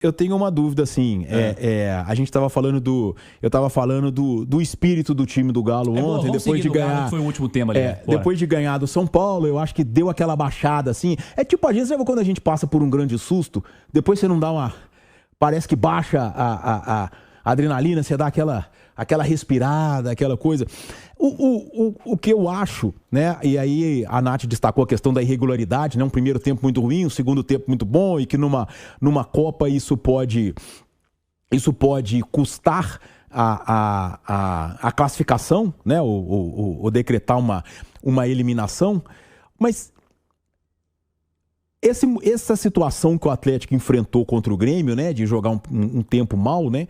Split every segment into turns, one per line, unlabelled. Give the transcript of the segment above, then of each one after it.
Eu tenho uma dúvida, assim, a gente estava falando eu estava falando do espírito do time do Galo ontem, depois de ganhar,
Galo, foi o último tema ali,
depois de ganhar do São Paulo, eu acho que deu aquela baixada, assim, tipo, a gente sabe quando a gente passa por um grande susto, depois você não dá parece que baixa a adrenalina, você dá aquela respirada, aquela coisa. O que eu acho, né? E aí a Nath destacou a questão da irregularidade, né? Um primeiro tempo muito ruim, um segundo tempo muito bom, e que numa Copa isso pode custar a classificação, né? Ou decretar uma eliminação. Mas essa situação que o Atlético enfrentou contra o Grêmio, né? De jogar um tempo mal, né?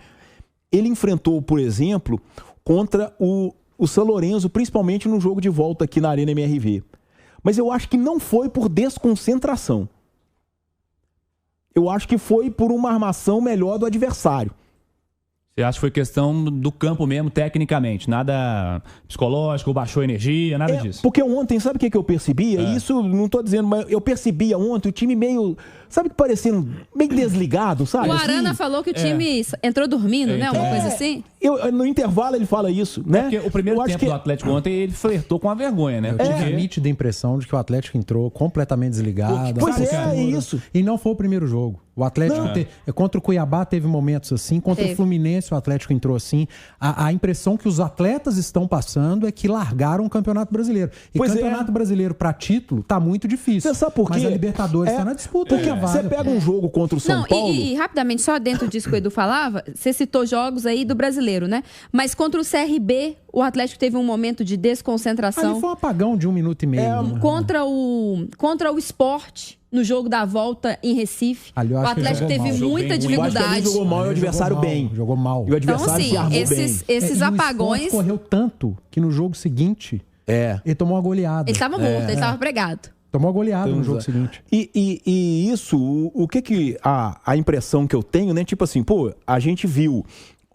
Ele enfrentou, por exemplo, contra o São Lourenço, principalmente no jogo de volta aqui na Arena MRV. Mas eu acho que não foi por desconcentração. Eu acho que foi por uma armação melhor do adversário.
Você acha que foi questão do campo mesmo, tecnicamente? Nada psicológico, baixou energia, nada disso?
Porque ontem, sabe o que eu percebia? Isso não estou dizendo, mas eu percebia ontem o time meio, sabe, parecendo meio desligado, sabe?
O Arana falou que o time entrou dormindo, né? Uma coisa assim.
No intervalo ele fala isso, né?
Porque o primeiro tempo do Atlético ontem, ele flertou com a vergonha, né?
Eu tive a nítida impressão de que o Atlético entrou completamente desligado.
Pois é isso.
E não foi o primeiro jogo. O Atlético, contra o Cuiabá, teve momentos assim. Contra o Fluminense, o Atlético entrou assim. A impressão que os atletas estão passando é que largaram o Campeonato Brasileiro. E o Campeonato Brasileiro para título tá muito difícil.
Você sabe por quê?
Mas a Libertadores tá na disputa.
Você pega um jogo contra o São Paulo...
E rapidamente, só dentro disso que o Edu falava, você citou jogos aí do Brasileiro, né? Mas contra o CRB, o Atlético teve um momento de desconcentração.
Ali foi um apagão de 1 minuto e meio.
Contra o Sport, no jogo da volta em Recife, o Atlético teve muita dificuldade.
Ele jogou mal e o adversário bem.
Jogou mal.
E o adversário se armou bem.
Esses apagões...
O Sport correu tanto que no jogo seguinte ele tomou uma goleada.
Ele estava morto, ele estava pregado.
Tomou uma goleada no jogo seguinte.
E isso, o que a impressão que eu tenho, né? Tipo assim, a gente viu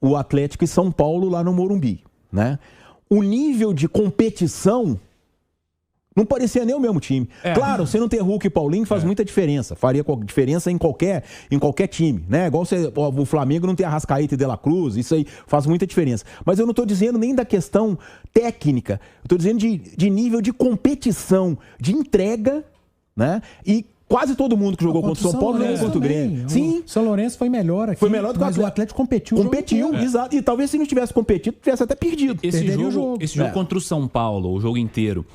o Atlético e São Paulo lá no Morumbi, né? O nível de competição não parecia nem o mesmo time. Claro, você não ter Hulk e Paulinho faz muita diferença. Faria diferença em qualquer time, né? Igual o Flamengo não ter Arrascaeta e De La Cruz, isso aí faz muita diferença. Mas eu não estou dizendo nem da questão técnica, eu estou dizendo de nível de competição, de entrega, né? E quase todo mundo que jogou contra o São Paulo jogou contra o Grêmio. Sim.
O São Lourenço foi melhor aqui.
Foi melhor do que
o Atlético competiu.
Exato. E talvez se não tivesse competido, tivesse até perdido.
Esse jogo contra o São Paulo, o jogo inteiro.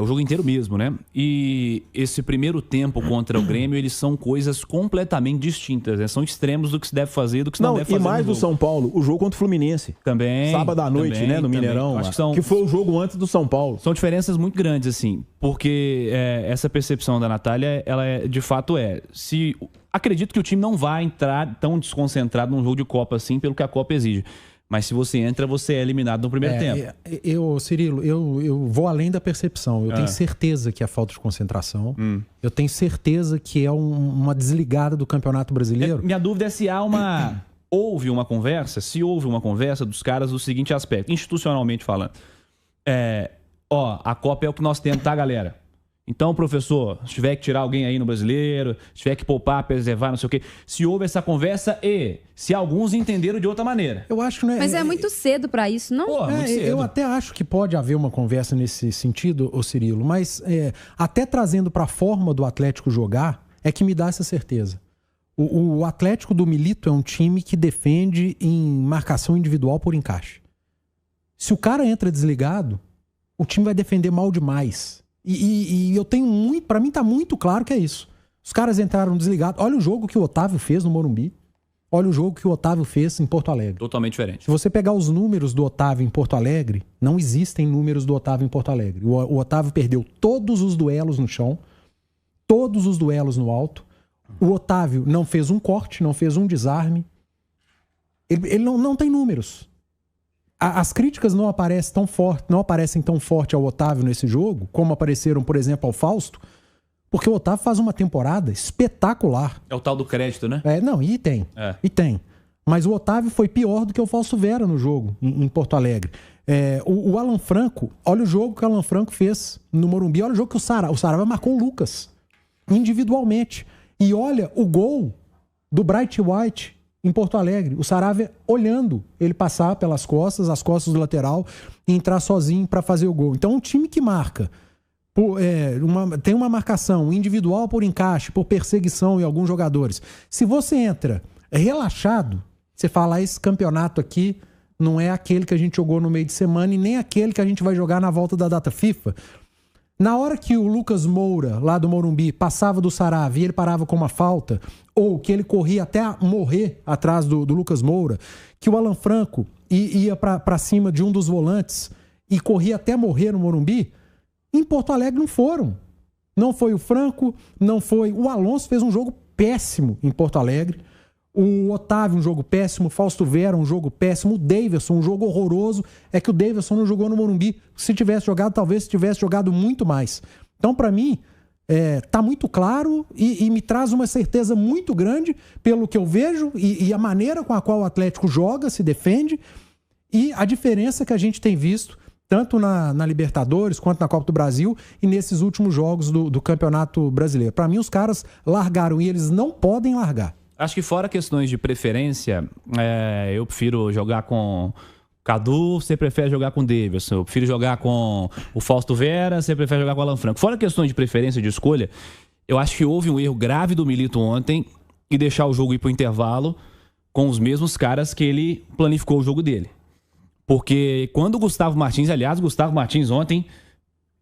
O jogo inteiro mesmo, né? E esse primeiro tempo contra o Grêmio, eles são coisas completamente distintas, né? São extremos do que se deve fazer e do que se não deve fazer.
E mais do São Paulo, o jogo contra o Fluminense.
Também.
Sábado à noite, né? No Mineirão.
Acho
que foi o jogo antes do São Paulo.
São diferenças muito grandes, assim. Porque essa percepção da Natália, ela de fato acredito que o time não vai entrar tão desconcentrado num jogo de Copa assim, pelo que a Copa exige. Mas se você entra, você é eliminado no primeiro tempo.
Cirilo, eu vou além da percepção. Eu tenho certeza que é falta de concentração. Eu tenho certeza que é uma desligada do Campeonato Brasileiro.
Minha dúvida é se houve uma conversa dos caras do seguinte aspecto, institucionalmente falando. A Copa é o que nós temos, tá, galera? Então, professor, se tiver que tirar alguém aí no Brasileiro, se tiver que poupar, preservar, não sei o quê, se houve essa conversa e se alguns entenderam de outra maneira.
Eu acho que não é...
Mas é muito cedo pra isso, não?
Muito cedo.
Eu até acho que pode haver uma conversa nesse sentido, ô Cirilo, mas até trazendo pra forma do Atlético jogar, é que me dá essa certeza. O Atlético do Milito é um time que defende em marcação individual por encaixe. Se o cara entra desligado, o time vai defender mal demais. E eu tenho muito... Pra mim tá muito claro que é isso. Os caras entraram desligados. Olha o jogo que o Otávio fez no Morumbi. Olha o jogo que o Otávio fez em Porto Alegre.
Totalmente diferente.
Se você pegar os números do Otávio em Porto Alegre, não existem números do Otávio em Porto Alegre. O Otávio perdeu todos os duelos no chão, todos os duelos no alto. O Otávio não fez um corte, não fez um desarme. Ele não tem números. As críticas não aparecem tão forte ao Otávio nesse jogo, como apareceram, por exemplo, ao Fausto, porque o Otávio faz uma temporada espetacular.
É o tal do crédito, né?
E tem. Mas o Otávio foi pior do que o Fausto Vera no jogo, em Porto Alegre. O Alan Franco, olha o jogo que o Alan Franco fez no Morumbi, olha o jogo que o Saraiva marcou o Lucas, individualmente. E olha o gol do Bright White em Porto Alegre. O Saravia olhando ele passar pelas costas, as costas do lateral, e entrar sozinho para fazer o gol. Então, um time que marca, tem uma marcação individual por encaixe, por perseguição em alguns jogadores. Se você entra relaxado, você fala, esse campeonato aqui não é aquele que a gente jogou no meio de semana e nem aquele que a gente vai jogar na volta da data FIFA. Na hora que o Lucas Moura, lá do Morumbi, passava do Saravia e ele parava com uma falta, ou que ele corria até morrer atrás do Lucas Moura, que o Alan Franco ia para cima de um dos volantes e corria até morrer no Morumbi, em Porto Alegre não foram. Não foi o Franco, não foi... O Alonso fez um jogo péssimo em Porto Alegre. O Otávio, um jogo péssimo. O Fausto Vera, um jogo péssimo. O Daverson, um jogo horroroso. É que o Daverson não jogou no Morumbi. Se tivesse jogado, talvez tivesse jogado muito mais. Então, para mim, tá muito claro e me traz uma certeza muito grande pelo que eu vejo e a maneira com a qual o Atlético joga, se defende, e a diferença que a gente tem visto tanto na Libertadores quanto na Copa do Brasil e nesses últimos jogos do Campeonato Brasileiro. Para mim, os caras largaram e eles não podem largar.
Acho que fora questões de preferência, eu prefiro jogar com Cadu, você prefere jogar com o Daverson. Eu prefiro jogar com o Fausto Vera, você prefere jogar com o Alan Franco. Fora questões de preferência, de escolha, eu acho que houve um erro grave do Milito ontem e deixar o jogo ir pro intervalo com os mesmos caras que ele planificou o jogo dele. Porque quando o Gustavo Martins, aliás, o Gustavo Martins ontem...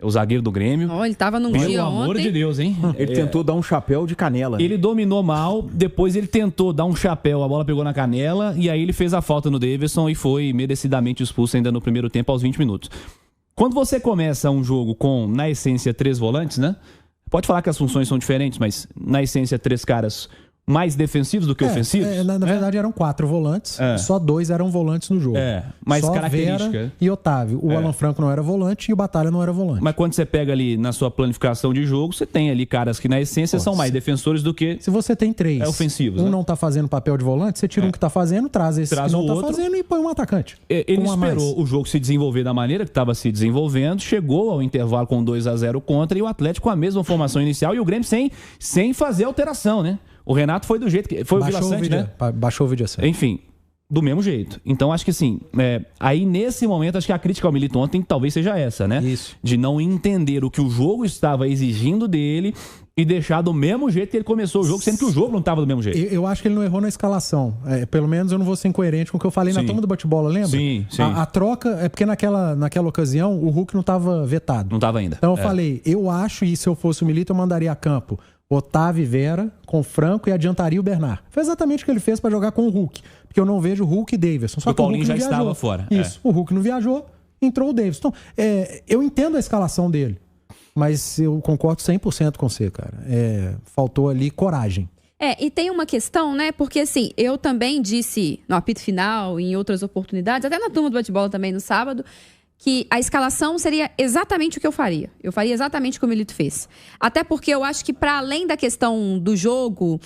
O zagueiro do Grêmio.
Ele tava num dia ontem.
Pelo amor de Deus, hein?
Ele tentou dar um chapéu de canela.
Ele dominou mal, depois ele tentou dar um chapéu, a bola pegou na canela, e aí ele fez a falta no Daverson e foi merecidamente expulso ainda no primeiro tempo, aos 20 minutos. Quando você começa um jogo com, na essência, 3 volantes, né? Pode falar que as funções são diferentes, mas na essência, 3 caras mais defensivos do que ofensivos?
Na verdade, eram 4 volantes, só 2 eram volantes no jogo.
Mas
só
característica.
Vera e Otávio. O Alan Franco não era volante e o Batalha não era volante.
Mas quando você pega ali na sua planificação de jogo, você tem ali caras que na essência são mais defensores do que...
Se você tem 3,
ofensivos,
não tá fazendo papel de volante, você tira um que tá fazendo, traz esse que não tá fazendo e põe um atacante.
Ele esperou o jogo se desenvolver da maneira que estava se desenvolvendo, chegou ao intervalo com 2-0 contra e o Atlético com a mesma formação inicial e o Grêmio sem fazer alteração, né? O Renato foi do jeito que... Foi baixou o Vila Sante, né?
Baixou o vídeo assim.
Enfim, do mesmo jeito. Então, acho que assim, aí nesse momento, acho que a crítica ao Milito ontem talvez seja essa, né?
Isso.
De não entender o que o jogo estava exigindo dele e deixar do mesmo jeito que ele começou o jogo, sendo que o jogo não estava do mesmo jeito.
Eu acho que ele não errou na escalação. Pelo menos eu não vou ser incoerente com o que eu falei na turma do bate-bola, lembra?
Sim.
A troca é porque naquela ocasião o Hulk não estava vetado.
Não estava ainda.
Então eu falei, eu acho, e se eu fosse o Milito, eu mandaria a campo Otávio e Vera com Franco e adiantaria o Bernard. Foi exatamente o que ele fez para jogar com o Hulk. Porque eu não vejo Hulk e Daverson. Só
o
que
Paulinho
o Hulk
já estava fora.
Isso. O Hulk não viajou, entrou o Daverson. Então, eu entendo a escalação dele. Mas eu concordo 100% com você, cara. Faltou ali coragem.
E tem uma questão, né? Porque assim, eu também disse no apito final, em outras oportunidades, até na turma do bate-bola também no sábado, que a escalação seria exatamente o que eu faria. Eu faria exatamente o que o Milito fez. Até porque eu acho que, para além da questão do jogo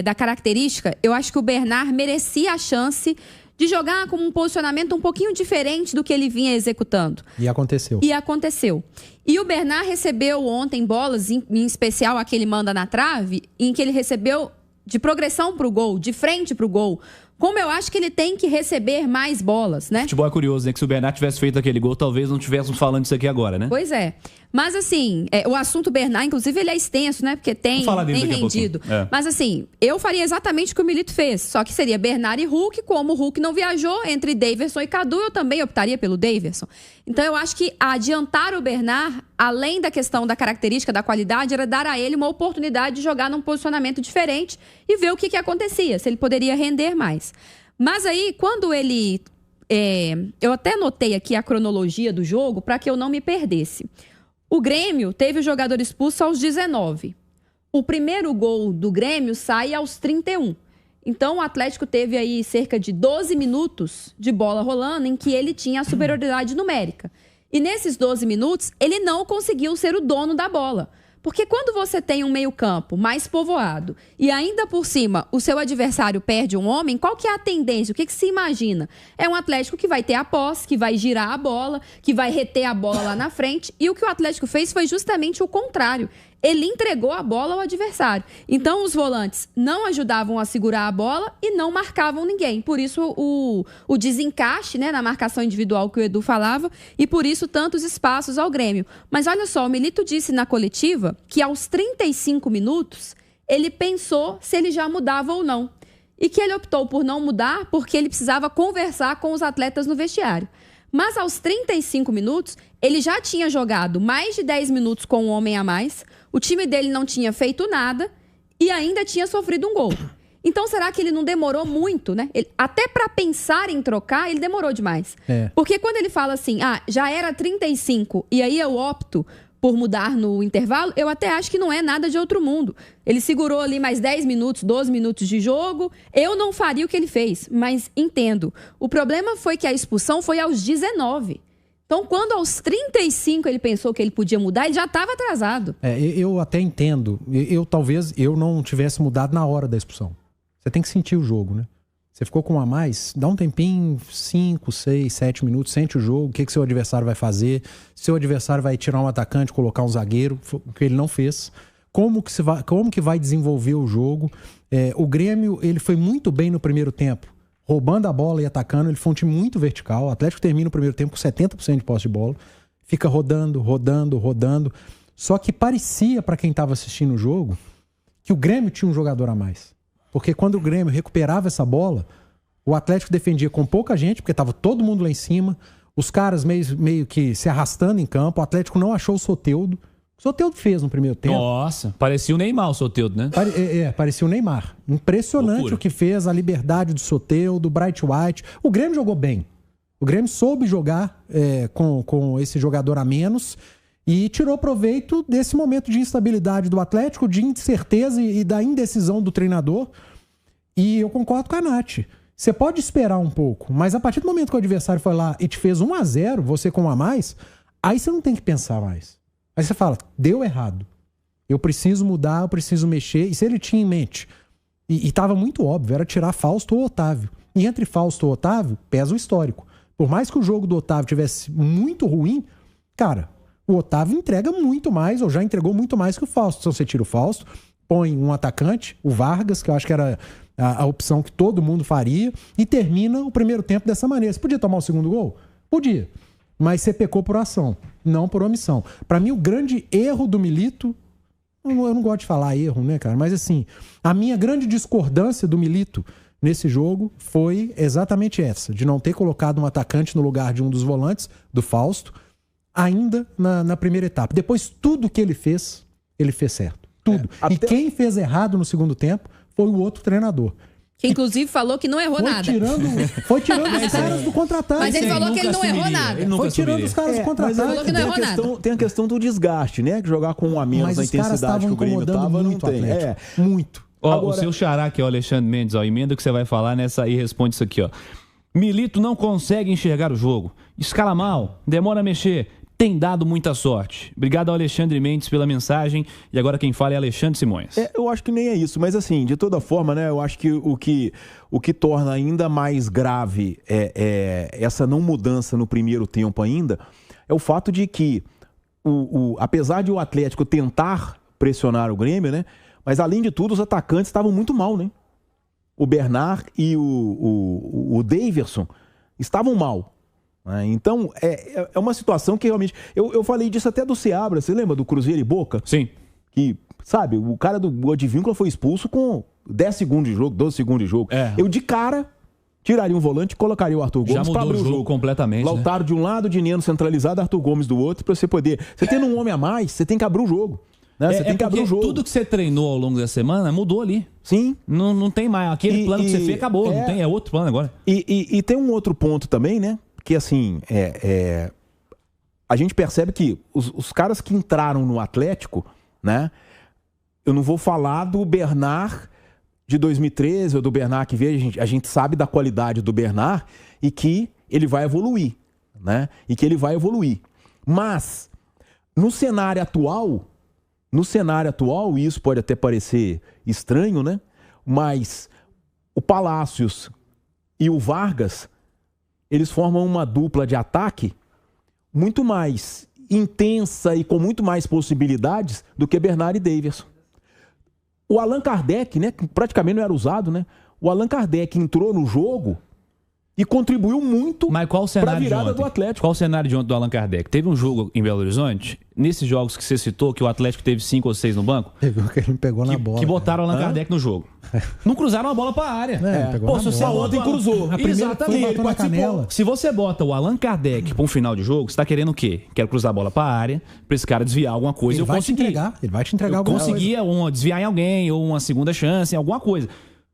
da característica, eu acho que o Bernard merecia a chance de jogar com um posicionamento um pouquinho diferente do que ele vinha executando.
E aconteceu.
E o Bernard recebeu ontem bolas, em especial a que ele manda na trave, em que ele recebeu de progressão para o gol, de frente para o gol. Como eu acho que ele tem que receber mais bolas, né?
Futebol é curioso, né? Que se o Bernard tivesse feito aquele gol, talvez não estivéssemos falando isso aqui agora, né?
Pois é. Mas assim, o assunto Bernard, inclusive, ele é extenso, né? Porque tem rendido. Mas assim, eu faria exatamente o que o Milito fez. Só que seria Bernard e Hulk. Como o Hulk não viajou entre Daverson e Cadu, eu também optaria pelo Daverson. Então eu acho que adiantar o Bernard, além da questão da característica, da qualidade, era dar a ele uma oportunidade de jogar num posicionamento diferente e ver o que acontecia, se ele poderia render mais. Mas aí, quando ele... eu até notei aqui a cronologia do jogo para que eu não me perdesse. O Grêmio teve o jogador expulso aos 19. O primeiro gol do Grêmio sai aos 31. Então, o Atlético teve aí cerca de 12 minutos de bola rolando em que ele tinha a superioridade numérica. E nesses 12 minutos, ele não conseguiu ser o dono da bola. Porque quando você tem um meio-campo mais povoado e ainda por cima o seu adversário perde um homem, qual que é a tendência? O que se imagina? É um Atlético que vai ter a posse, que vai girar a bola, que vai reter a bola lá na frente. E o que o Atlético fez foi justamente o contrário. ele entregou a bola ao adversário. Então, os volantes não ajudavam a segurar a bola e não marcavam ninguém. Por isso, o desencaixe, né, na marcação individual que o Edu falava, e por isso tantos espaços ao Grêmio. Mas olha só, o Milito disse na coletiva que aos 35 minutos, ele pensou se ele já mudava ou não. E que ele optou por não mudar porque ele precisava conversar com os atletas no vestiário. Mas aos 35 minutos, ele já tinha jogado mais de 10 minutos com um homem a mais, o time dele não tinha feito nada e ainda tinha sofrido um gol. Então, será que ele não demorou muito, né? Até para pensar em trocar, ele demorou demais. Porque quando ele fala assim, já era 35 e aí eu opto por mudar no intervalo, eu até acho que não é nada de outro mundo. Ele segurou ali mais 10 minutos, 12 minutos de jogo. Eu não faria o que ele fez, mas entendo. O problema foi que a expulsão foi aos 19. Então, quando aos 35 ele pensou que ele podia mudar, ele já estava atrasado.
Eu até entendo. Talvez eu não tivesse mudado na hora da expulsão. Você tem que sentir o jogo, né? Você ficou com um a mais, dá um tempinho, 5, 6, 7 minutos, sente o jogo, o que seu adversário vai fazer, seu adversário vai tirar um atacante, colocar um zagueiro, o que ele não fez, como que vai desenvolver o jogo. O Grêmio, ele foi muito bem no primeiro tempo, roubando a bola e atacando, ele foi um time muito vertical. O Atlético termina o primeiro tempo com 70% de posse de bola, fica rodando. Só que parecia, para quem estava assistindo o jogo, que o Grêmio tinha um jogador a mais. Porque quando o Grêmio recuperava essa bola, o Atlético defendia com pouca gente, porque estava todo mundo lá em cima, os caras meio que se arrastando em campo, o Atlético não achou o Soteldo. O Soteldo fez no primeiro tempo.
Nossa, parecia o Neymar o Soteldo, né?
Parecia o Neymar. Impressionante. Loucura. O que fez, a liberdade do Soteldo, do Bright White. O Grêmio jogou bem. O Grêmio soube jogar com esse jogador a menos e tirou proveito desse momento de instabilidade do Atlético, de incerteza e da indecisão do treinador. E eu concordo com a Nath. Você pode esperar um pouco, mas a partir do momento que o adversário foi lá e te fez 1-0, você com um a mais, aí você não tem que pensar mais. Aí você fala, deu errado. Eu preciso mudar, eu preciso mexer. E se ele tinha em mente, e estava muito óbvio, era tirar Fausto ou Otávio. E entre Fausto ou Otávio, pesa o histórico. Por mais que o jogo do Otávio tivesse muito ruim, cara, o Otávio entrega muito mais, ou já entregou muito mais que o Fausto. Então você tira o Fausto, põe um atacante, o Vargas, que eu acho que era a opção que todo mundo faria, e termina o primeiro tempo dessa maneira. Você podia tomar o segundo gol? Podia. Mas você pecou por ação, não por omissão. Para mim, o grande erro do Milito, eu não gosto de falar erro, né, cara? Mas assim, a minha grande discordância do Milito nesse jogo foi exatamente essa, de não ter colocado um atacante no lugar de um dos volantes, do Fausto, ainda na primeira etapa. Depois, tudo que ele fez certo. Tudo. E quem fez errado no segundo tempo foi o outro treinador.
Que inclusive falou que não errou nada.
Foi tirando os caras do contra-ataque.
Mas ele falou que ele não errou nada.
Foi tirando os caras do contra-ataque.
Tem a questão do desgaste, né? Que jogar com um a menos na intensidade que o Grêmio tava, não tem.
Muito.
Agora, o seu xará, que é o Alexandre Mendes, emenda que você vai falar nessa aí, responde isso aqui, ó. Milito não consegue enxergar o jogo. Escala mal, demora a mexer. Tem dado muita sorte. Obrigado ao Alexandre Mendes pela mensagem. E agora quem fala é Alexandre Simões.
Eu acho que nem é isso, mas assim, de toda forma, né? Eu acho que o que torna ainda mais grave essa não mudança no primeiro tempo ainda é o fato de que, apesar de o Atlético tentar pressionar o Grêmio, né? Mas além de tudo, os atacantes estavam muito mal, né? O Bernard e o Daverson estavam mal. Então, é uma situação que realmente... Eu falei disso até do Seabra, você lembra do Cruzeiro e Boca?
Sim.
Que, sabe, o cara do Advíncula foi expulso com 10 segundos de jogo, 12 segundos de jogo. Eu, de cara, tiraria um volante e colocaria o Arthur Gomes para abrir o jogo
completamente.
Lautaro de um lado, Dineno centralizado, Arthur Gomes do outro, para você poder... Você tendo um homem a mais, você tem que abrir o jogo. Né? Você tem que abrir o jogo.
Tudo que você treinou ao longo da semana mudou ali.
Sim.
Não tem mais. Aquele plano que você fez acabou. Não tem, é outro plano agora.
E tem um outro ponto também, né? Que assim, a gente percebe que os caras que entraram no Atlético, né? Eu não vou falar do Bernard de 2013 ou do Bernard que veio, a gente sabe da qualidade do Bernard e que ele vai evoluir, né? Mas, no cenário atual, e isso pode até parecer estranho, né? Mas o Palácios e o Vargas, eles formam uma dupla de ataque muito mais intensa e com muito mais possibilidades do que Bernard e Daverson. O Allan Kardec, né, que praticamente não era usado, né? O Allan Kardec entrou no jogo e contribuiu muito para a virada do Atlético.
Qual o cenário de ontem do Allan Kardec? Teve um jogo em Belo Horizonte, nesses jogos que você citou, que o Atlético teve 5 ou 6 no banco,
teve um que ele pegou na bola.
Que botaram o Allan Kardec no jogo. Não cruzaram a bola para a área.
Pô, se você
ontem cruzou.
Exatamente.
Ele participou.
Se você bota o Allan Kardec para um final de jogo, você está querendo o quê? Quero cruzar a bola para a área, para esse cara desviar alguma coisa.
Ele vai te entregar alguma coisa.
Conseguia desviar em alguém, ou uma segunda chance, em alguma coisa.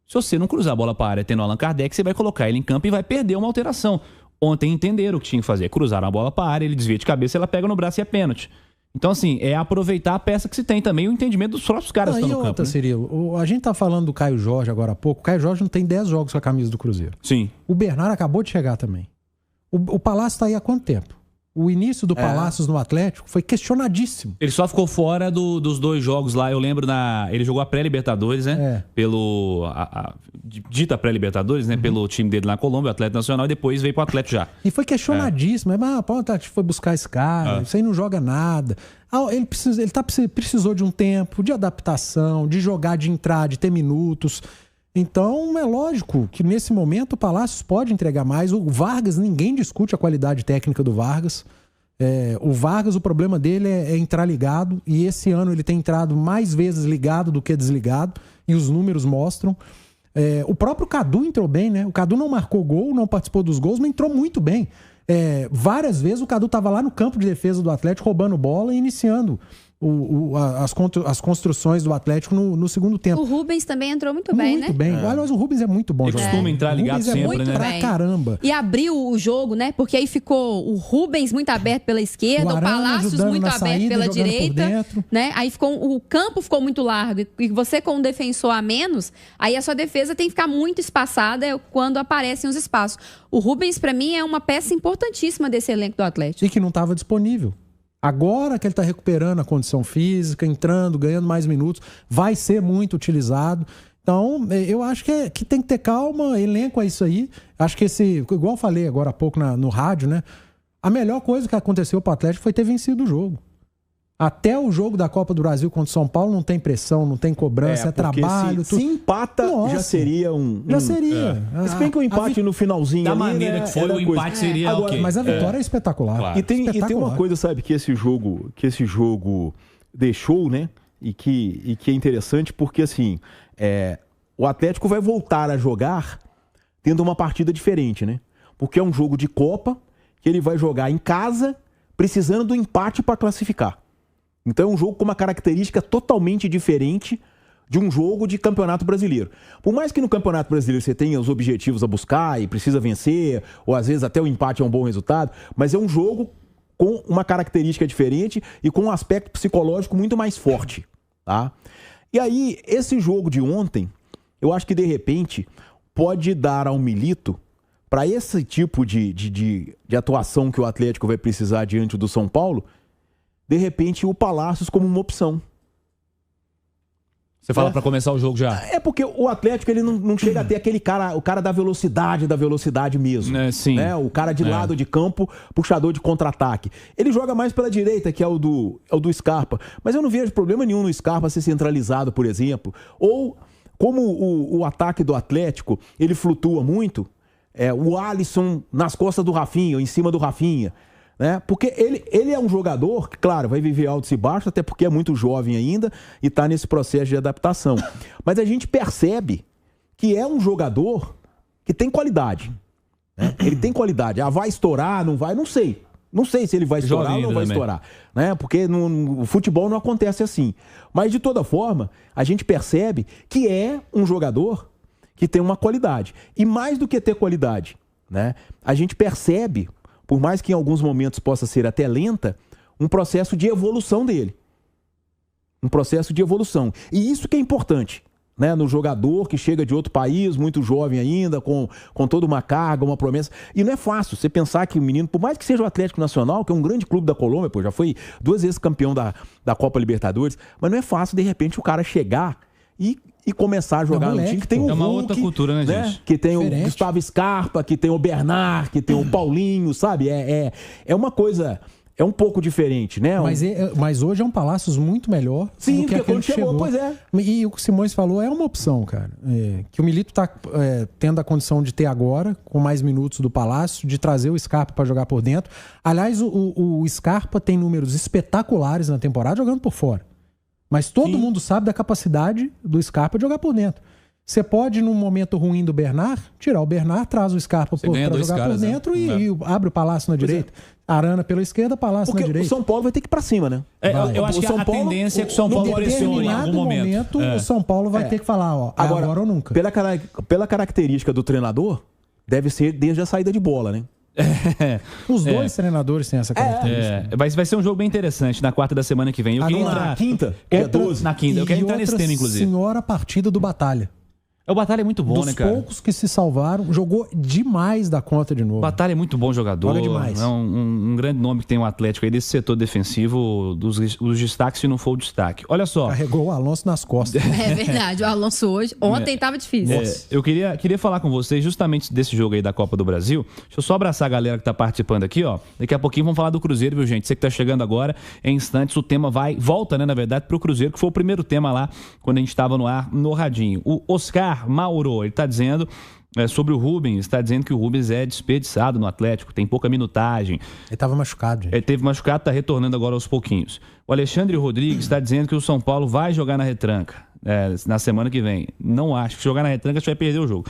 Se você não cruzar a bola para a área tendo o Allan Kardec, você vai colocar ele em campo e vai perder uma alteração. Ontem entenderam o que tinha que fazer. Cruzaram a bola para a área, ele desvia de cabeça, ela pega no braço e é pênalti. Então, assim, é aproveitar a peça que se tem também, o entendimento dos próprios caras que estão no campo. Né?
Cirilo, a gente tá falando do Caio Jorge agora há pouco. O Caio Jorge não tem 10 jogos com a camisa do Cruzeiro.
Sim.
O Bernard acabou de chegar também. O Palácio tá aí há quanto tempo? O início do Palácios no Atlético foi questionadíssimo.
Ele só ficou fora dos 2 jogos lá. Eu lembro, ele jogou a pré-Libertadores, né? Dita pré-Libertadores, né? Pelo time dele na Colômbia, o Atlético Nacional, e depois veio pro Atlético já.
E foi questionadíssimo. O Atlético foi buscar esse cara, isso aí não joga nada. Ele precisou de um tempo, de adaptação, de jogar, de entrar, de ter minutos. Então, é lógico que nesse momento o Palácios pode entregar mais. O Vargas, ninguém discute a qualidade técnica do Vargas. O Vargas, o problema dele é entrar ligado. E esse ano ele tem entrado mais vezes ligado do que desligado. E os números mostram. O próprio Cadu entrou bem, né? O Cadu não marcou gol, não participou dos gols, mas entrou muito bem. Várias vezes o Cadu estava lá no campo de defesa do Atlético, roubando bola e iniciando as construções do Atlético no segundo tempo.
O Rubens também entrou muito bem, né?
Muito bem. Aliás, o Rubens é muito bom.
Ele costuma entrar ligado sempre, né?
Pra caramba.
E abriu o jogo, né? Porque aí ficou o Rubens muito aberto pela esquerda, o Palácios muito aberto pela direita, né? Aí o campo ficou muito largo. E você com um defensor a menos, aí a sua defesa tem que ficar muito espaçada quando aparecem os espaços. O Rubens, pra mim, é uma peça importantíssima desse elenco do Atlético.
E que não estava disponível. Agora que ele está recuperando a condição física, entrando, ganhando mais minutos, vai ser muito utilizado. Então, eu acho que tem que ter calma, elenco é isso aí. Acho que igual eu falei agora há pouco no rádio, né? A melhor coisa que aconteceu para o Atlético foi ter vencido o jogo. Até o jogo da Copa do Brasil contra o São Paulo não tem pressão, não tem cobrança, trabalho.
Se empata, já seria
Já seria.
Se bem que o empate no finalzinho.
Da maneira que foi, o empate seria
agora, mas a vitória é espetacular.
Claro. E tem uma coisa, sabe, que esse jogo deixou, né? E que é interessante, porque assim, o Atlético vai voltar a jogar tendo uma partida diferente, né? Porque é um jogo de Copa que ele vai jogar em casa, precisando do empate para classificar. Então é um jogo com uma característica totalmente diferente de um jogo de Campeonato Brasileiro. Por mais que no Campeonato Brasileiro você tenha os objetivos a buscar e precisa vencer, ou às vezes até o empate é um bom resultado, mas é um jogo com uma característica diferente e com um aspecto psicológico muito mais forte, tá? E aí, esse jogo de ontem, eu acho que de repente pode dar ao Milito, para esse tipo de atuação que o Atlético vai precisar diante do São Paulo, de repente o Palácios como uma opção.
Você fala para começar o jogo já?
É porque o Atlético ele não chega a ter aquele cara, o cara da velocidade mesmo.
Sim.
Né? O cara de lado de campo, puxador de contra-ataque. Ele joga mais pela direita, que é o do Scarpa. Mas eu não vejo problema nenhum no Scarpa ser centralizado, por exemplo. Ou, como o ataque do Atlético, ele flutua muito, o Alisson nas costas do Rafinha, em cima do Rafinha. Né? Porque ele é um jogador que, claro, vai viver altos e baixos, até porque é muito jovem ainda e está nesse processo de adaptação. Mas a gente percebe que é um jogador que tem qualidade. Né? Ele tem qualidade. Vai estourar, não vai? Não sei. Não sei se ele vai estourar ou não vai estourar. Né? Porque o futebol não acontece assim. Mas, de toda forma, a gente percebe que é um jogador que tem uma qualidade. E mais do que ter qualidade, né? A gente percebe, por mais que em alguns momentos possa ser até lenta, um processo de evolução dele. Um processo de evolução. E isso que é importante, né? No jogador que chega de outro país, muito jovem ainda, com toda uma carga, uma promessa. E não é fácil você pensar que o menino, por mais que seja o Atlético Nacional, que é um grande clube da Colômbia, já foi 2 vezes campeão da Copa Libertadores, mas não é fácil, de repente, o cara chegar e começar a jogar no time que tem o Hulk,
uma outra cultura, né, gente?
Que tem o Gustavo Scarpa, que tem o Bernard, que tem o Paulinho, sabe? É uma coisa é um pouco diferente, né?
Mas hoje é um Palácios muito melhor.
Sim, do que quando chegou, pois é.
E o que o Simões falou é uma opção, cara. Que o Milito está tendo a condição de ter agora, com mais minutos do Palácio, de trazer o Scarpa para jogar por dentro. Aliás, o Scarpa tem números espetaculares na temporada jogando por fora. Mas todo mundo sabe da capacidade do Scarpa de jogar por dentro. Você pode, num momento ruim do Bernard, tirar o Bernard, traz o Scarpa para jogar por dentro e abre o Palácio na direita. Arana pela esquerda, Palácio na direita.
O São Paulo vai ter que ir para cima, né?
Eu acho que a tendência é que o São Paulo pressione em algum momento.
O São Paulo vai ter que falar, agora ou nunca.
Pela característica do treinador, deve ser desde a saída de bola, né?
Os dois treinadores têm essa característica.
Vai ser um jogo bem interessante na quarta da semana que vem.
Na quinta?
Na quinta. Eu quero entrar nesse tema, inclusive.
Senhora partida do Batalha.
O Batalha é muito bom, né, cara?
Dos poucos que se salvaram, jogou demais da conta de novo.
Batalha é muito bom jogador.
Joga demais.
É um grande nome que tem o Atlético aí desse setor defensivo, dos destaques, se não for o destaque. Olha só.
Carregou o Alonso nas costas.
É verdade, o Alonso hoje. Ontem tava difícil.
Eu queria falar com vocês justamente desse jogo aí da Copa do Brasil. Deixa eu só abraçar a galera que tá participando aqui, ó. Daqui a pouquinho vamos falar do Cruzeiro, viu, gente? Você que tá chegando agora, em instantes, o tema volta, né, na verdade, pro Cruzeiro, que foi o primeiro tema lá, quando a gente tava no ar, no Radinho. O Oscar Mauro, ele está dizendo sobre o Rubens, está dizendo que o Rubens é desperdiçado no Atlético, tem pouca minutagem.
Ele estava machucado.
Ele teve machucado, está retornando agora aos pouquinhos. O Alexandre Rodrigues está dizendo que o São Paulo vai jogar na retranca na semana que vem. Não acho que jogar na retranca você vai perder o jogo.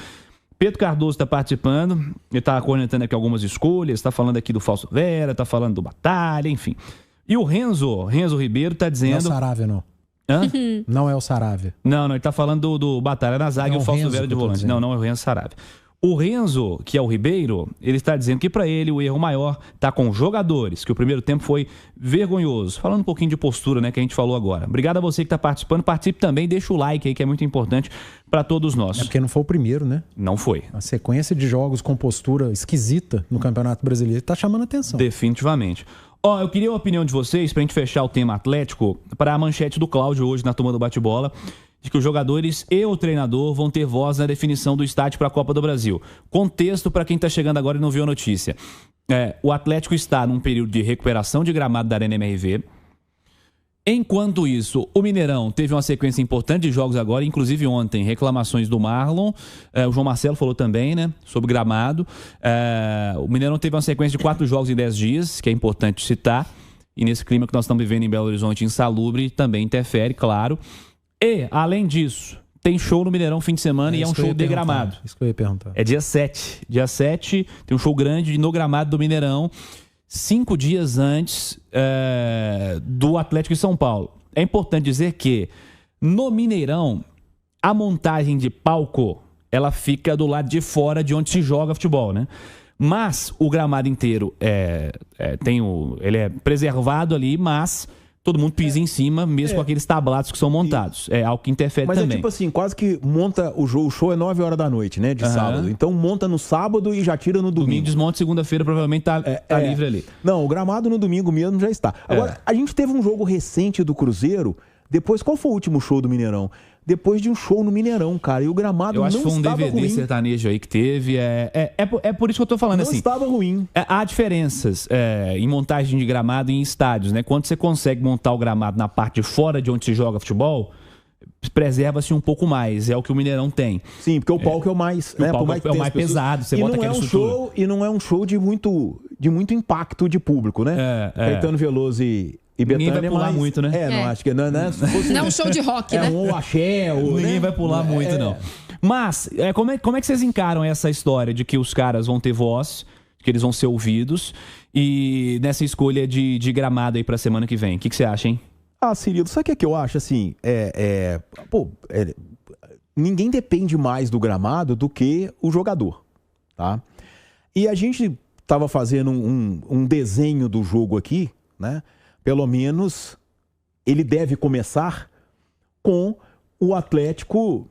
Pedro Cardoso está participando, ele está comentando aqui algumas escolhas, está falando aqui do Fausto Vera, está falando do Batalha, enfim. E o Renzo Ribeiro está dizendo...
Não é o Saravia, não. Não é o Saravia.
Não, ele tá falando do Batalha na zaga e o Fausto Vera de volante. Não é o Renzo Saravia. O Renzo, que é o Ribeiro, ele está dizendo que para ele o erro maior tá com jogadores, que o primeiro tempo foi vergonhoso. Falando um pouquinho de postura, né, que a gente falou agora. Obrigado a você que tá participando. Participe também, deixa o like aí, que é muito importante para todos nós.
É porque não foi o primeiro, né?
Não foi.
A sequência de jogos com postura esquisita no Campeonato Brasileiro tá chamando atenção.
Definitivamente. Eu queria a opinião de vocês, pra gente fechar o tema Atlético, para a manchete do Cláudio hoje na turma do bate-bola, de que os jogadores e o treinador vão ter voz na definição do estádio para a Copa do Brasil. Contexto para quem está chegando agora e não viu a notícia. O Atlético está num período de recuperação de gramado da Arena MRV. Enquanto isso, o Mineirão teve uma sequência importante de jogos agora, inclusive ontem, reclamações do Marlon, o João Marcelo falou também, né, sobre gramado. O Mineirão teve uma sequência de 4 jogos em 10 dias, que é importante citar, e nesse clima que nós estamos vivendo em Belo Horizonte, insalubre, também interfere, claro. E, além disso, tem show no Mineirão fim de semana e é um show de gramado.
Isso que eu ia perguntar.
É dia 7. Dia 7 tem um show grande no gramado do Mineirão, 5 dias antes do Atlético de São Paulo. É importante dizer que no Mineirão, a montagem de palco, ela fica do lado de fora de onde se joga futebol, né? Mas o gramado inteiro ele é preservado ali, mas todo mundo pisa em cima, mesmo com aqueles tablados que são montados. É algo que interfere também.
Mas é tipo assim, quase que monta o show é 9 horas da noite, né, de sábado. Então monta no sábado e já tira no domingo.
Desmonta segunda-feira, provavelmente tá livre ali.
Não, o gramado no domingo mesmo já está. Agora, a gente teve um jogo recente do Cruzeiro, depois, qual foi o último show do Mineirão? Depois de um show no Mineirão, cara, e o gramado não estava ruim. Eu acho que foi um DVD
sertanejo aí que teve, é por isso que eu tô falando assim.
Não estava ruim.
Há diferenças em montagem de gramado e em estádios, né? Quando você consegue montar o gramado na parte de fora de onde se joga futebol, preserva-se um pouco mais, é o que o Mineirão tem.
Sim, porque o palco é o mais...
O palco é o mais pesado, você bota aquela estrutura.
E não é um show de muito impacto de público, né? Caetano Veloso e
ninguém vai pular muito, né?
Não, acho que não, né?
Não é um show de rock, né?
Um axé,
ninguém vai pular muito, não. Mas, como é que vocês encaram essa história de que os caras vão ter voz, que eles vão ser ouvidos, e nessa escolha de gramado aí pra semana que vem? O que você acha, hein?
Cirilo, sabe o que eu acho, assim? Ninguém depende mais do gramado do que o jogador, tá? E a gente tava fazendo um desenho do jogo aqui, né? Pelo menos ele deve começar com o Atlético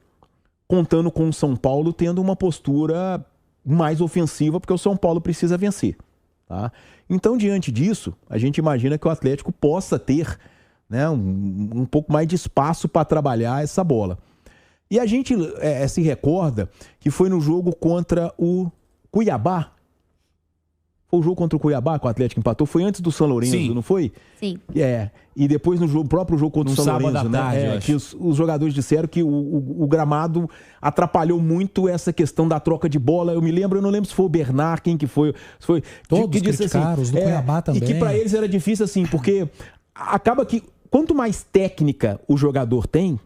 contando com o São Paulo tendo uma postura mais ofensiva, porque o São Paulo precisa vencer, tá? Então, diante disso, a gente imagina que o Atlético possa ter, né, um pouco mais de espaço para trabalhar essa bola. E a gente se recorda que foi no jogo contra o Cuiabá. Foi o jogo contra o Cuiabá que o Atlético empatou? Foi antes do São Lourenço,
Sim.
não foi?
Sim.
E depois no próprio jogo contra o São Lourenço,
né?
Que os jogadores disseram que o gramado atrapalhou muito essa questão da troca de bola. Eu não lembro se foi o Bernard, quem que foi.
Todos
que disse
criticaram, os do Cuiabá também.
E que pra eles era difícil assim, porque acaba que quanto mais técnica o jogador tem,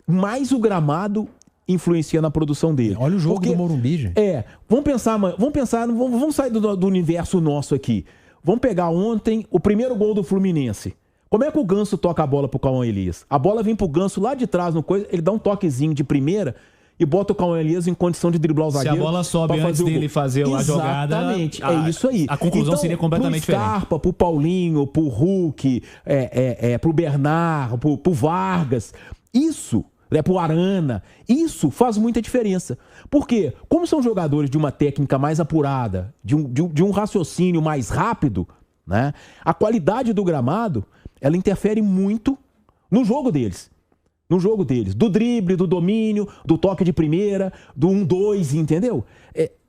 mais o gramado influencia na produção dele.
Olha o jogo do Morumbi, gente.
Vamos sair do universo nosso aqui. Vamos pegar ontem o primeiro gol do Fluminense. Como é que o Ganso toca a bola pro Cauã Elias? A bola vem pro Ganso lá de trás, ele dá um toquezinho de primeira e bota o Cauã Elias em condição de driblar o zagueiro.
Se a bola sobe antes dele fazer a jogada...
Exatamente, é isso aí.
A conclusão seria completamente diferente.
Pro Scarpa, pro Paulinho, pro Hulk, pro Bernard, pro Vargas, isso... pro Arana, isso faz muita diferença. Por quê? Como são jogadores de uma técnica mais apurada, de um raciocínio mais rápido, né? A qualidade do gramado, ela interfere muito no jogo deles. Do drible, do domínio, do toque de primeira, do 1-2, entendeu?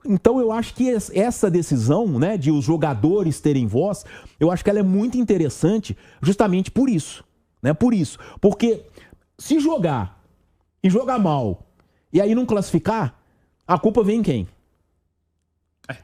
Então eu acho que essa decisão, né, de os jogadores terem voz, eu acho que ela é muito interessante justamente por isso, né? Porque se jogar e jogar mal, e aí não classificar, a culpa vem em quem?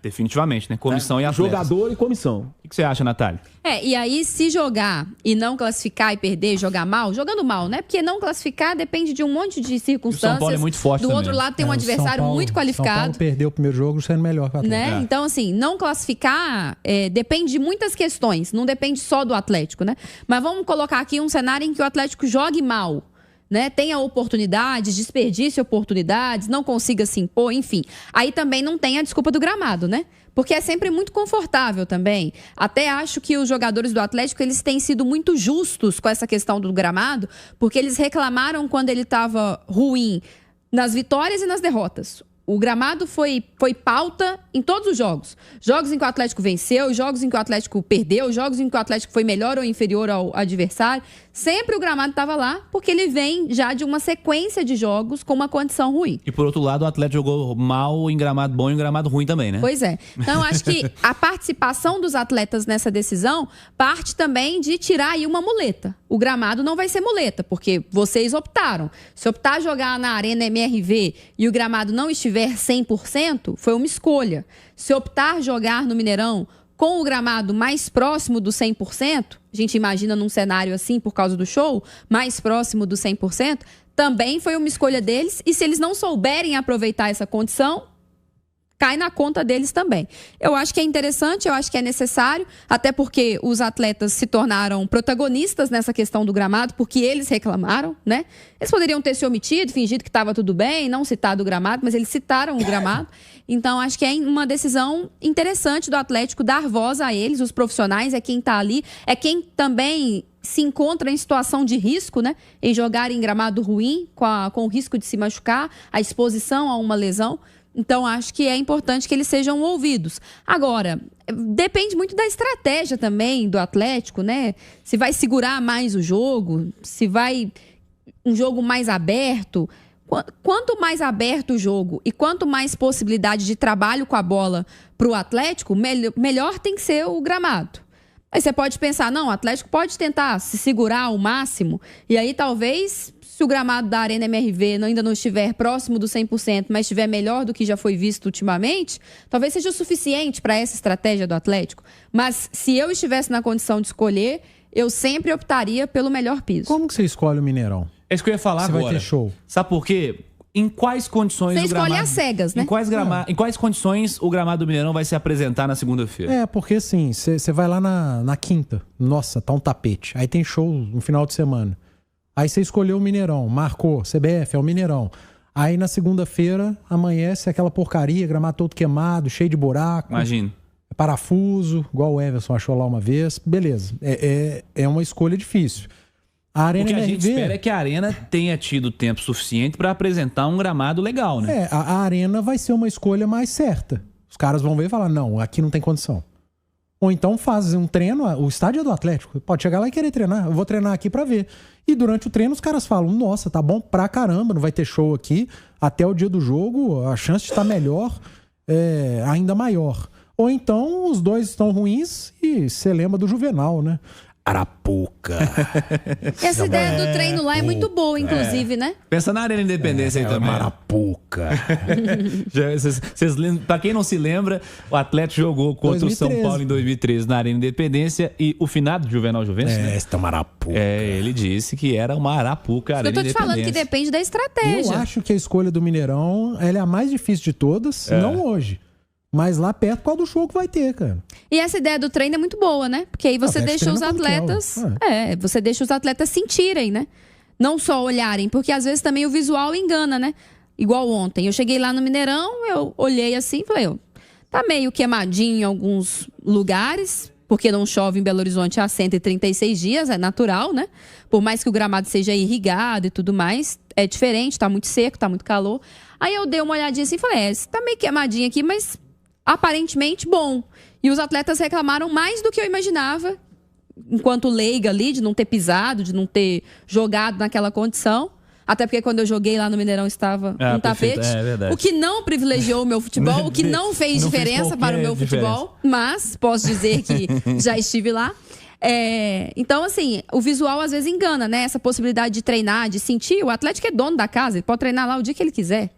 Definitivamente, né? Comissão e atletas.
Jogador e comissão.
O que você acha, Natália?
E aí se jogar e não classificar e perder, jogar mal, jogando mal, né? Porque não classificar depende de um monte de circunstâncias.
O São Paulo é muito forte
do
também.
outro lado tem um adversário muito qualificado.
São Paulo perdeu o primeiro jogo sendo melhor que o Atlético.
Né? Então, assim, não classificar depende de muitas questões. Não depende só do Atlético, né? Mas vamos colocar aqui um cenário em que o Atlético jogue mal. Né, tenha oportunidades, desperdice oportunidades, não consiga se impor, enfim. Aí também não tem a desculpa do gramado, né? Porque é sempre muito confortável também. Até acho que os jogadores do Atlético, eles têm sido muito justos com essa questão do gramado, porque eles reclamaram quando ele estava ruim nas vitórias e nas derrotas. O gramado foi pauta em todos os jogos. Jogos em que o Atlético venceu, jogos em que o Atlético perdeu, jogos em que o Atlético foi melhor ou inferior ao adversário. Sempre o gramado estava lá, porque ele vem já de uma sequência de jogos com uma condição ruim.
E por outro lado, o Atlético jogou mal em gramado bom e em gramado ruim também, né?
Pois é. Então, acho que a participação dos atletas nessa decisão parte também de tirar aí uma muleta. O gramado não vai ser muleta, porque vocês optaram. Se optar jogar na Arena MRV e o gramado não estiver 100%, foi uma escolha. Se optar jogar no Mineirão com o gramado mais próximo do 100%, a gente imagina num cenário assim por causa do show, mais próximo do 100%, também foi uma escolha deles. E se eles não souberem aproveitar essa condição, cai na conta deles também. Eu acho que é interessante, eu acho que é necessário, até porque os atletas se tornaram protagonistas nessa questão do gramado, porque eles reclamaram, né? Eles poderiam ter se omitido, fingido que estava tudo bem, não citado o gramado, mas eles citaram o gramado. Então, acho que é uma decisão interessante do Atlético dar voz a eles, os profissionais, é quem está ali, é quem também se encontra em situação de risco, né? Em jogar em gramado ruim, com o risco de se machucar, a exposição a uma lesão. Então, acho que é importante que eles sejam ouvidos. Agora, depende muito da estratégia também do Atlético, né? Se vai segurar mais o jogo, se vai um jogo mais aberto. Quanto mais aberto o jogo e quanto mais possibilidade de trabalho com a bola para o Atlético, melhor tem que ser o gramado. Aí você pode pensar, não, o Atlético pode tentar se segurar ao máximo, e aí talvez, se o gramado da Arena MRV ainda não estiver próximo do 100%, mas estiver melhor do que já foi visto ultimamente, talvez seja o suficiente para essa estratégia do Atlético. Mas se eu estivesse na condição de escolher, eu sempre optaria pelo melhor piso.
Como que você escolhe o Mineirão?
É isso que eu ia falar
você
agora.
Vai ter show.
Sabe por quê? Em quais condições
você
o gramado...
escolhe as cegas, né?
Em quais condições o gramado do Mineirão vai se apresentar na segunda-feira?
Porque assim, você vai lá na quinta. Nossa, tá um tapete. Aí tem show no final de semana. Aí você escolheu o Mineirão, marcou, CBF, é o Mineirão. Aí na segunda-feira amanhece aquela porcaria, gramado todo queimado, cheio de buraco.
Imagino.
Parafuso, igual o Everson achou lá uma vez. Beleza, é uma escolha difícil. A Arena
o que a
MRV,
gente espera é que a Arena tenha tido tempo suficiente para apresentar um gramado legal, né?
A Arena vai ser uma escolha mais certa. Os caras vão ver e falar, não, aqui não tem condição. Ou então fazem um treino, o estádio é do Atlético, pode chegar lá e querer treinar, eu vou treinar aqui pra ver. E durante o treino os caras falam, nossa, tá bom pra caramba, não vai ter show aqui, até o dia do jogo a chance de estar melhor é ainda maior. Ou então os dois estão ruins e você lembra do Juvenal, né? Arapuca.
Essa ideia do treino lá é muito boa, inclusive, né?
Pensa na Arena Independência aí também.
Arapuca.
Pra quem não se lembra, o Atlético jogou contra 2013. O São Paulo em 2013 na Arena Independência e o finado Juvenal Juventus, né?
Essa é uma arapuca.
Ele disse que era uma arapuca a Arena Independência.
Eu tô te falando que depende da estratégia.
Eu acho que a escolha do Mineirão ela é a mais difícil de todas, não hoje. Mas lá perto, qual do show que vai ter, cara?
E essa ideia do treino é muito boa, né? Porque aí você deixa os atletas... você deixa os atletas sentirem, né? Não só olharem, porque às vezes também o visual engana, né? Igual ontem. Eu cheguei lá no Mineirão, eu olhei assim e falei, tá meio queimadinho em alguns lugares, porque não chove em Belo Horizonte há 136 dias, é natural, né? Por mais que o gramado seja irrigado e tudo mais, é diferente, tá muito seco, tá muito calor. Aí eu dei uma olhadinha assim e falei, tá meio queimadinho aqui, mas... aparentemente bom. E os atletas reclamaram mais do que eu imaginava, enquanto leiga ali, de não ter pisado, de não ter jogado naquela condição. Até porque quando eu joguei lá no Mineirão estava um tapete. O que não privilegiou o meu futebol, o que não fez diferença para o meu futebol. Mas posso dizer que já estive lá. Então, assim, o visual às vezes engana, né? Essa possibilidade de treinar, de sentir. O Atlético é dono da casa, ele pode treinar lá o dia que ele quiser.